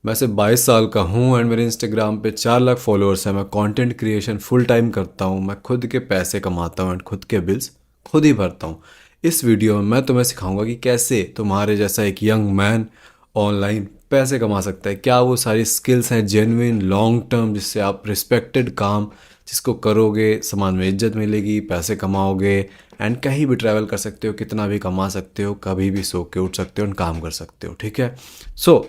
मैं सिर्फ 22 साल का हूँ एंड मेरे इंस्टाग्राम पे 4 लाख फॉलोअर्स हैं। मैं कंटेंट क्रिएशन फुल टाइम करता हूँ। मैं खुद के पैसे कमाता हूँ एंड खुद के बिल्स खुद ही भरता हूँ। इस वीडियो में मैं तुम्हें सिखाऊंगा कि कैसे तुम्हारे जैसा एक यंग मैन ऑनलाइन पैसे कमा सकता है। क्या वो सारी स्किल्स हैं जेन्युइन लॉन्ग टर्म, जिससे आप रिस्पेक्टेड काम जिसको करोगे समाज में इज्जत मिलेगी, पैसे कमाओगे एंड कहीं भी ट्रैवल कर सकते हो, कितना भी कमा सकते हो, कभी भी सो के उठ सकते हो एंड काम कर सकते हो। ठीक है। So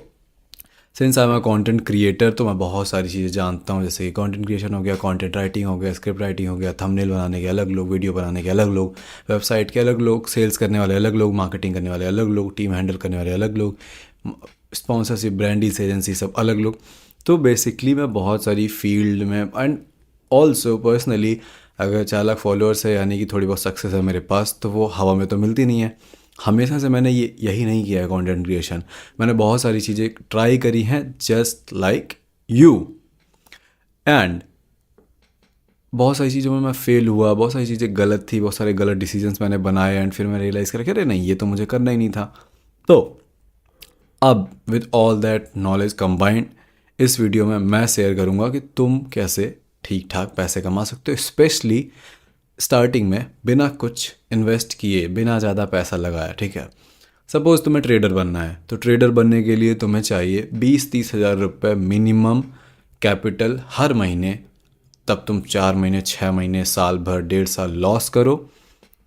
since I am a content creator तो मैं बहुत सारी चीज़ें जानता हूँ, जैसे कि कंटेंट क्रिएशन हो गया, कंटेंट राइटिंग हो गया, स्क्रिप्ट राइटिंग हो गया, थंबनेल बनाने के अलग लोग, वीडियो बनाने के अलग लोग, वेबसाइट के अलग लोग, सेल्स करने वाले अलग लोग, मार्केटिंग करने वाले अलग लोग, टीम हैंडल करने वाले अलग लोग, स्पॉन्सरशिप, ब्रांडीज, एजेंसी, सब अलग लोग। तो बेसिकली मैं बहुत सारी फील्ड में एंड ऑल्सो पर्सनली, अगर 4 लाख फॉलोअर्स है यानी कि थोड़ी बहुत सक्सेस है मेरे पास, तो वो हवा में तो मिलती नहीं है। हमेशा से मैंने यही नहीं किया है कंटेंट क्रिएशन। मैंने बहुत सारी चीज़ें ट्राई करी हैं जस्ट लाइक यू, एंड बहुत सारी चीज़ों में मैं फेल हुआ, बहुत सारी चीज़ें गलत थी, बहुत सारे गलत डिसीजंस मैंने बनाए एंड फिर मैं रियलाइज़ करा कि अरे नहीं, ये तो मुझे करना ही नहीं था। तो अब with all that knowledge combined, इस वीडियो में मैं शेयर करूँगा कि तुम कैसे ठीक ठाक पैसे कमा सकते हो, स्पेशली स्टार्टिंग में बिना कुछ इन्वेस्ट किए, बिना ज़्यादा पैसा लगाया। ठीक है। सपोज़ तुम्हें ट्रेडर बनना है, तो ट्रेडर बनने के लिए तुम्हें चाहिए 20-30 हज़ार रुपये मिनिमम कैपिटल हर महीने। तब तुम 4 महीने, 6 महीने, साल भर, 1.5 साल लॉस करो,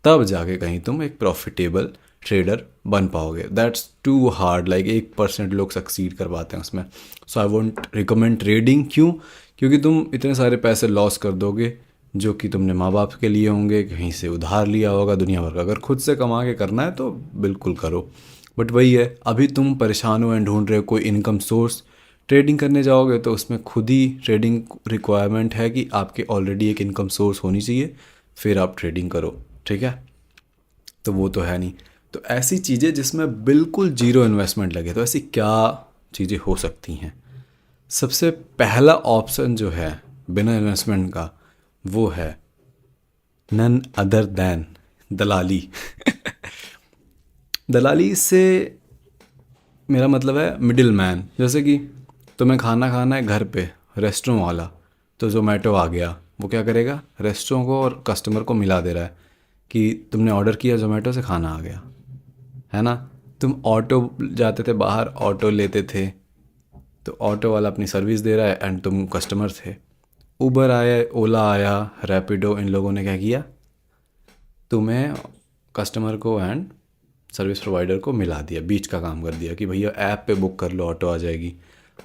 तब जाके कहीं तुम एक प्रॉफिटेबल ट्रेडर बन पाओगे। दैट्स टू हार्ड, लाइक 1% लोग सक्सीड कर पाते हैं उसमें। सो आई वोंट रिकमेंड ट्रेडिंग। क्यों? क्योंकि तुम इतने सारे पैसे लॉस कर दोगे जो कि तुमने माँ बाप के लिए होंगे, कहीं से उधार लिया होगा, दुनिया भर का। अगर खुद से कमा के करना है तो बिल्कुल करो, बट वही है, अभी तुम परेशान हो एंड ढूंढ रहे हो कोई इनकम सोर्स। ट्रेडिंग करने जाओगे तो उसमें खुद ही ट्रेडिंग रिक्वायरमेंट है कि आपके ऑलरेडी एक इनकम सोर्स होनी चाहिए, फिर आप ट्रेडिंग करो। ठीक है। तो वो तो है नहीं। तो ऐसी चीज़ें जिसमें बिल्कुल जीरो इन्वेस्टमेंट लगे, तो ऐसी क्या चीज़ें हो सकती हैं? सबसे पहला ऑप्शन जो है बिना इन्वेस्टमेंट का, वो है नन अदर दैन दलाली। दलाली से मेरा मतलब है मिडिल मैन। जैसे कि तुम्हें खाना खाना है घर पे, रेस्टोरेंट वाला, तो जोमेटो आ गया, वो क्या करेगा, रेस्टोरेंट को और कस्टमर को मिला दे रहा है कि तुमने ऑर्डर किया जोमेटो से, खाना आ गया, है ना। तुम ऑटो जाते थे बाहर, ऑटो लेते थे, तो ऑटो वाला अपनी सर्विस दे रहा है एंड तुम कस्टमर थे। उबर आया, ओला आया, रैपिडो, इन लोगों ने क्या किया, तुम्हें कस्टमर को एंड सर्विस प्रोवाइडर को मिला दिया, बीच का काम कर दिया कि भैया ऐप पे बुक कर लो, ऑटो आ जाएगी।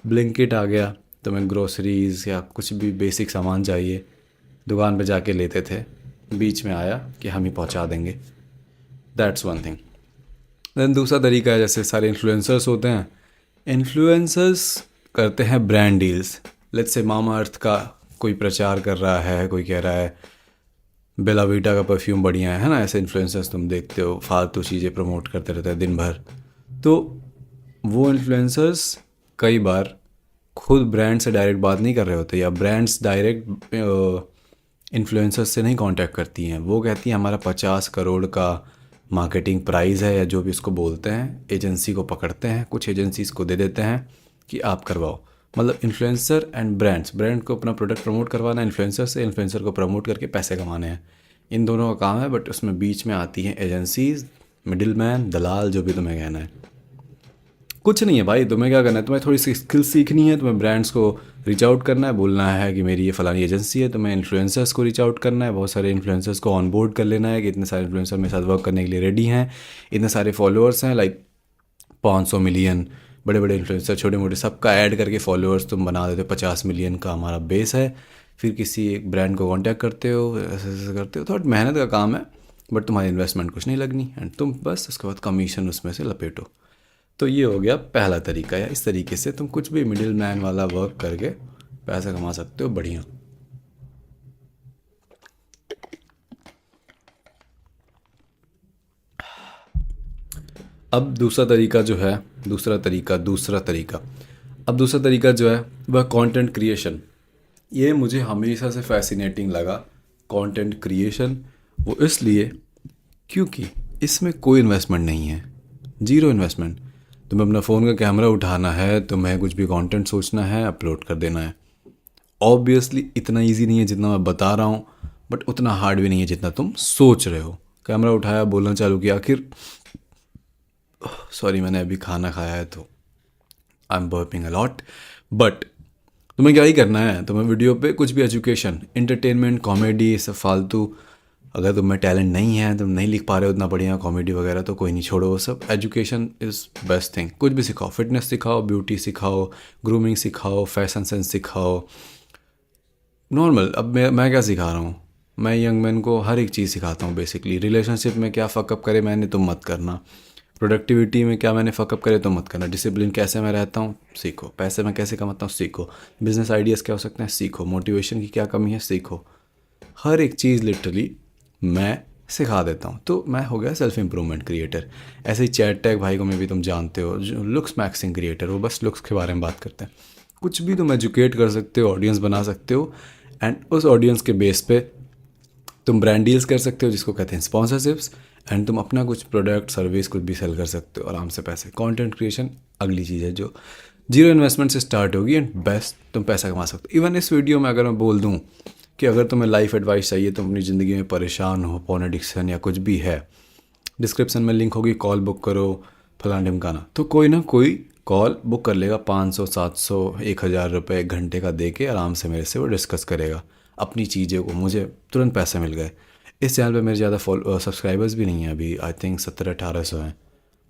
ब्लिंकिट आ गया, तुम्हें ग्रोसरीज या कुछ भी बेसिक सामान चाहिए, दुकान पे जाके लेते थे, बीच में आया कि हम ही पहुंचा देंगे। That's one thing. देन दूसरा तरीका है, जैसे सारे इन्फ्लुएंसर्स होते हैं, इन्फ्लुएंसर्स करते हैं ब्रांड डील्स। लेट्स से मामा अर्थ का कोई प्रचार कर रहा है, कोई कह रहा है बेला वीटा का परफ्यूम बढ़िया है ना। ऐसे इन्फ्लुएंसर्स तुम देखते हो, फालतू चीज़ें प्रमोट करते रहते हैं दिन भर। तो वो इन्फ्लुएंसर्स कई बार खुद ब्रांड से डायरेक्ट बात नहीं कर रहे होते, या ब्रांड्स डायरेक्ट इन्फ्लुएंसर्स से नहीं कांटेक्ट करती हैं। वो कहती हैं हमारा 50 करोड़ का मार्केटिंग प्राइस है, या जो भी इसको बोलते हैं, एजेंसी को पकड़ते हैं, कुछ एजेंसीज को दे देते हैं कि आप करवाओ। मतलब इन्फ्लुएंसर एंड ब्रांड्स, ब्रांड को अपना प्रोडक्ट प्रमोट करवाना है इन्फ्लुएंसर से, इन्फ्लुएंसर को प्रमोट करके पैसे कमाने हैं। इन दोनों का काम है, बट उसमें बीच में आती हैं एजेंसीज, मिडिल मैन, दलाल, जो भी तुम्हें कहना है। कुछ नहीं है भाई, तुम्हें क्या करना है, तुम्हें थोड़ी सी स्किल सीखनी है, तुम्हें ब्रांड्स को रीच आउट करना है, बोलना है कि मेरी ये फलानी एजेंसी है। तुम्हें इन्फ्लुएंसर्स को रीच आउट करना है, बहुत सारे इन्फ्लुएंसर्स को ऑन बोर्ड कर लेना है कि इतने सारे इन्फ्लुएंसर मेरे साथ वर्क करने के लिए रेडी हैं, इतने सारे फॉलोअर्स हैं, लाइक 500 मिलियन, बड़े बड़े इन्फ्लुएंसर, छोटे मोटे, सबका ऐड करके फॉलोअर्स तुम बना देते हो, 50 मिलियन का हमारा बेस है। फिर किसी एक ब्रांड को कांटेक्ट करते हो, ऐसे ऐसे करते हो, थोड़ा मेहनत का काम है, बट तुम्हारी इन्वेस्टमेंट कुछ नहीं लगनी एंड तुम बस उसके बाद कमीशन उसमें से लपेटो। तो ये हो गया पहला तरीका, या इस तरीके से तुम कुछ भी मिडिल मैन वाला वर्क करके पैसा कमा सकते हो बढ़िया। अब दूसरा तरीका जो है, अब दूसरा तरीका जो है वह कंटेंट क्रिएशन। ये मुझे हमेशा से फैसिनेटिंग लगा, कंटेंट क्रिएशन। वो इसलिए क्योंकि इसमें कोई इन्वेस्टमेंट नहीं है, जीरो इन्वेस्टमेंट। तुम्हें अपना फ़ोन का कैमरा उठाना है, तुम्हें कुछ भी कंटेंट सोचना है, अपलोड कर देना है। ऑब्वियसली इतना इजी नहीं है जितना मैं बता रहा हूँ, बट उतना हार्ड भी नहीं है जितना तुम सोच रहे हो। कैमरा उठाया, बोलना चालू किया, आखिर सॉरी मैंने अभी खाना खाया है तो I am burping a lot. But तुम्हें क्या ही करना है, तुम्हें वीडियो पे कुछ भी एजुकेशन, इंटरटेनमेंट, कॉमेडी, ये सब फालतू। अगर तुम्हें टैलेंट नहीं है, तुम नहीं लिख पा रहे हो उतना बढ़िया कॉमेडी वगैरह, तो कोई नहीं, छोड़ो वो सब। Education is best thing. कुछ भी सिखाओ, फिटनेस सिखाओ, ब्यूटी सिखाओ, ग्रूमिंग सिखाओ, फैशन सेंस सिखाओ, नॉर्मल। अब मैं क्या सिखा रहा हूँ, मैं यंग मैन को हर एक चीज़ सिखाता हूँ बेसिकली। रिलेशनशिप में क्या फ़कअप करे मैंने, तुम मत करना। प्रोडक्टिविटी में क्या मैंने फ़कअप करे तो मत करना। डिसिप्लिन कैसे मैं रहता हूँ, सीखो। पैसे मैं कैसे कमाता हूँ, सीखो। बिजनेस आइडियाज़ क्या हो सकते हैं, सीखो। मोटिवेशन की क्या कमी है, सीखो। हर एक चीज़ लिटरली मैं सिखा देता हूँ। तो मैं हो गया सेल्फ इम्प्रूवमेंट क्रिएटर। ऐसे ही चैट टैग भाई को मैं भी तुम जानते हो, जो लुक्स मैक्सिंग क्रिएटर, वो बस लुक्स के बारे में बात करते हैं। कुछ भी तुम एजुकेट कर सकते हो, ऑडियंस बना सकते हो, एंड उस ऑडियंस के बेस पे तुम ब्रांड डील्स कर सकते हो, जिसको कहते हैं स्पॉन्सरशिप्स। एंड तुम अपना कुछ प्रोडक्ट सर्विस कुछ भी सेल कर सकते हो आराम से पैसे। कंटेंट क्रिएशन अगली चीज़ है जो जीरो इन्वेस्टमेंट से स्टार्ट होगी, एंड बेस्ट तुम पैसा कमा सकते हो। इवन इस वीडियो में अगर मैं बोल दूँ कि अगर तुम्हें लाइफ एडवाइस चाहिए, तुम अपनी ज़िंदगी में परेशान हो, पोर्न एडिक्शन या कुछ भी है, डिस्क्रिप्शन में लिंक होगी, कॉल बुक करो, फलाना ढिमकाना, तो कोई ना कोई कॉल बुक कर लेगा। 500, 700, 1000 रुपये 1 घंटे का दे के आराम से मेरे से वो डिस्कस करेगा अपनी चीज़ें को। मुझे तुरंत पैसे मिल गए। इस चैनल पे मेरे ज़्यादा सब्सक्राइबर्स भी नहीं हैं अभी, आई थिंक 1700-1800 हैं,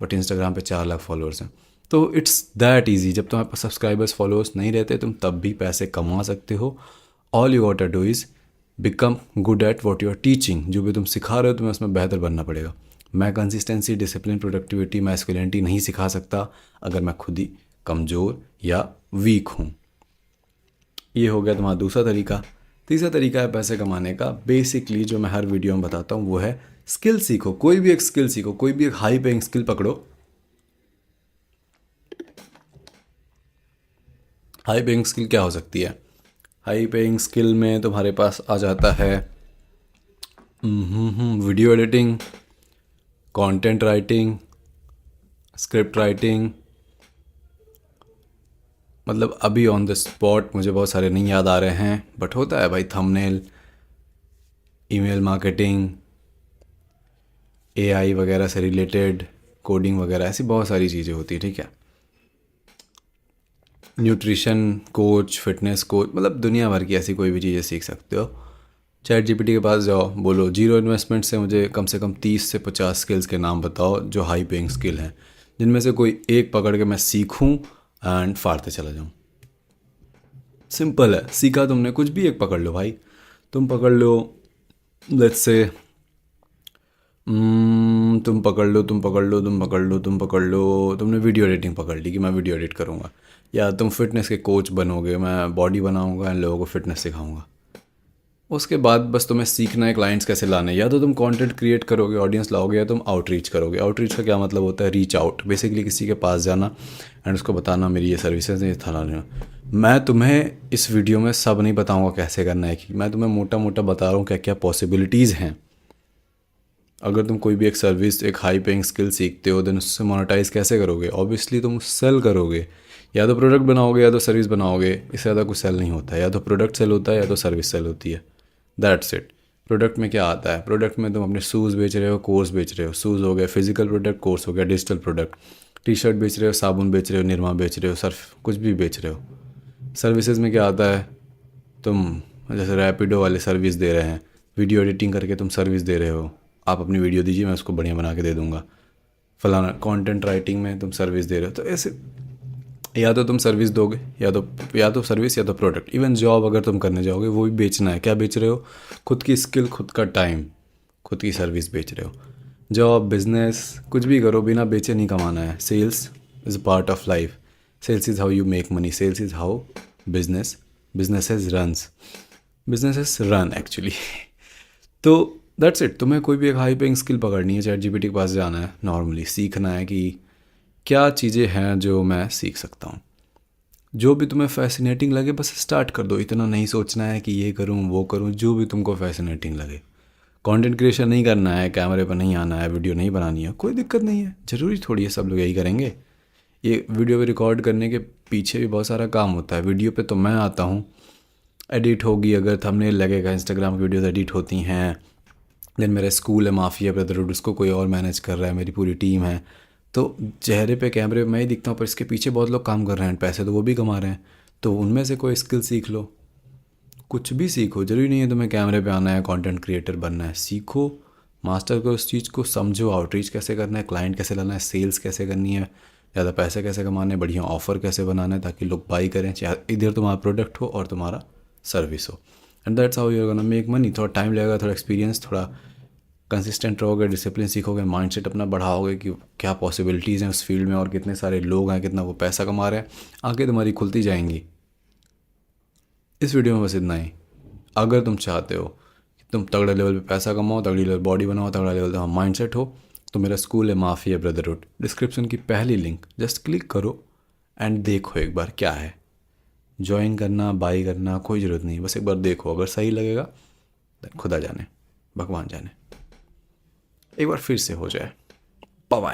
बट इंस्टाग्राम पे 4 लाख फॉलोअर्स हैं। तो इट्स दैट ईजी। जब तुम्हारे पास सब्सक्राइबर्स फॉलोअर्स नहीं रहते, तुम तब भी पैसे कमा सकते हो। All you got to do is become good at what you are teaching. जो भी तुम सिखा रहे हो तुम्हें उसमें बेहतर बनना पड़ेगा। मैं कंसिस्टेंसी, डिसिप्लिन, प्रोडक्टिविटी, मैस्कुलिनिटी नहीं सिखा सकता अगर मैं खुद ही कमज़ोर या वीक हूँ। ये हो गया तुम्हारा दूसरा तरीका। तीसरा तरीका है पैसे कमाने का। बेसिकली जो मैं हर वीडियो में बताता हूँ वो है स्किल सीखो। कोई भी एक स्किल सीखो, कोई भी एक हाई पेइंग स्किल पकड़ो। हाई पेइंग स्किल क्या हो सकती है? हाई पेइंग स्किल में तुम्हारे पास आ जाता है video editing, content writing, script writing. मतलब अभी ऑन द स्पॉट मुझे बहुत सारे नहीं याद आ रहे हैं, बट होता है भाई। थंबनेल, ईमेल मार्केटिंग, एआई वगैरह से रिलेटेड, कोडिंग वगैरह, ऐसी बहुत सारी चीज़ें होती है, ठीक है। न्यूट्रिशन कोच, फिटनेस कोच, मतलब दुनिया भर की ऐसी कोई भी चीज़ें सीख सकते हो। चैट जीपीटी के पास जाओ, बोलो जीरो इन्वेस्टमेंट से कम 30 से 50 स्किल्स के नाम बताओ जो हाई पेइंग स्किल हैं, जिनमें से कोई एक पकड़ के मैं सीखूं एंड फाड़ते चला जाऊं। सिंपल है। सीखा तुमने, कुछ भी एक पकड़ लो भाई। तुम पकड़ लो, लेट्स से तुमने वीडियो एडिटिंग पकड़ ली कि मैं वीडियो एडिट करूँगा, या तुम फिटनेस के कोच बनोगे, मैं बॉडी बनाऊँगा एंड लोगों को फिटनेस सिखाऊँगा। उसके बाद बस तुम्हें सीखना है क्लाइंट्स कैसे लाने। या तो तुम कंटेंट क्रिएट करोगे, ऑडियंस लाओगे, या तुम आउटरीच करोगे। आउटरीच का क्या मतलब होता है? Reach out. बेसिकली किसी के पास जाना एंड उसको बताना मेरी ये सर्विसेज है, ये था ना। मैं तुम्हें इस वीडियो में सब नहीं बताऊंगा कैसे करना है, कि मैं तुम्हें मोटा मोटा बता रहा हूँ क्या क्या पॉसिबिलिटीज़ हैं। अगर तुम कोई भी एक सर्विस, एक हाई पेइंग स्किल सीखते हो, देन उससे मोनेटाइज कैसे करोगे? ऑब्वियसली तुम सेल करोगे। या तो प्रोडक्ट बनाओगे या तो सर्विस बनाओगे, इससे ज़्यादा कुछ सेल नहीं होता है। या तो प्रोडक्ट सेल होता है या तो सर्विस सेल होती है, दैट्स इट। प्रोडक्ट में क्या आता है? प्रोडक्ट में तुम अपने शूज़ बेच रहे हो, कोर्स बेच रहे हो। शूज़ हो गया फिजिकल प्रोडक्ट, कोर्स हो गया डिजिटल प्रोडक्ट। टी शर्ट बेच रहे हो, साबुन बेच रहे हो, निरमा बेच रहे हो, सर्फ, कुछ भी बेच रहे हो। सर्विसेज में क्या आता है? तुम जैसे रैपिडो वाले सर्विस दे रहे हैं, वीडियो एडिटिंग करके तुम सर्विस दे रहे हो। आप अपनी वीडियो दीजिए, मैं उसको बढ़िया बना के दे दूँगा। फलाना कंटेंट राइटिंग में तुम सर्विस दे रहे हो। तो ऐसे या तो तुम सर्विस दोगे, या तो सर्विस या तो प्रोडक्ट। इवन जॉब अगर तुम करने जाओगे, वो भी बेचना है। क्या बेच रहे हो? खुद की स्किल, खुद का टाइम, खुद की सर्विस बेच रहे हो। जॉब, बिजनेस, कुछ भी करो, बिना बेचे नहीं कमाना है। Sales is a part of life. Sales is how you make money. Sales is how businesses run actually. तो दैट्स इट। तुम्हें कोई भी एक हाई पेइंग स्किल पकड़नी है, चैट जीपीटी के पास जाना है, नॉर्मली सीखना है कि क्या चीज़ें हैं जो मैं सीख सकता हूँ। जो भी तुम्हें फैसिनेटिंग लगे बस स्टार्ट कर दो। इतना नहीं सोचना है कि ये करूँ वो करूँ, जो भी तुमको फैसिनेटिंग लगे। कंटेंट क्रिएशन नहीं करना है, कैमरे पर नहीं आना है, वीडियो नहीं बनानी है, कोई दिक्कत नहीं है। ज़रूरी थोड़ी है सब लोग यही करेंगे। ये वीडियो भी रिकॉर्ड करने के पीछे भी बहुत सारा काम होता है। वीडियो पे तो मैं आता हूँ, एडिट होगी, अगर थंबनेल लगेगा, इंस्टाग्राम की वीडियोस एडिट होती हैं। देन मेरा स्कूल है माफिया ब्रदरहुड, उसको कोई और मैनेज कर रहा है, मेरी पूरी टीम है। तो चेहरे पे कैमरे पे मैं ही दिखता हूँ, पर इसके पीछे बहुत लोग काम कर रहे हैं, पैसे तो वो भी कमा रहे हैं। तो उनमें से कोई स्किल सीख लो, कुछ भी सीखो। ज़रूरी नहीं है तुम्हें कैमरे पे आना है, कंटेंट क्रिएटर बनना है। सीखो, मास्टर करो उस चीज़ को, समझो आउटरीच कैसे करना है, क्लाइंट कैसे लाना है, सेल्स कैसे करनी है, ज़्यादा पैसे कैसे कमाने हैं, बढ़िया ऑफर कैसे बनाना है ताकि लोग बाई करें, चाहे इधर तुम्हारा प्रोडक्ट हो और तुम्हारा सर्विस हो। And that's how you are gonna make money. थोड़ा टाइम लगेगा, थोड़ा एक्सपीरियंस, थोड़ा कंसिस्टेंट रहोगे, डिसिप्लिन सीखोगे, माइंडसेट अपना बढ़ाओगे कि क्या पॉसिबिलिटीज़ हैं उस फील्ड में और कितने सारे लोग हैं, कितना वो पैसा कमा रहे हैं, आंखें तुम्हारी खुलती जाएंगी। इस वीडियो में बस इतना ही। अगर तुम चाहते हो कि तुम तगड़े लेवल पे पैसा कमाओ, तगड़ी लेवल बॉडी बनाओ, तगड़ा लेवल तुम्हारा माइंडसेट हो, तो मेरा स्कूल है माफिया ब्रदरहुड, डिस्क्रिप्शन की पहली लिंक जस्ट क्लिक करो एंड देखो एक बार क्या है। ज्वाइन करना, बाई करना कोई ज़रूरत नहीं, बस एक बार देखो, अगर सही लगेगा तो खुदा जाने, भगवान जाने, एक बार फिर से हो जाए। Bye bye.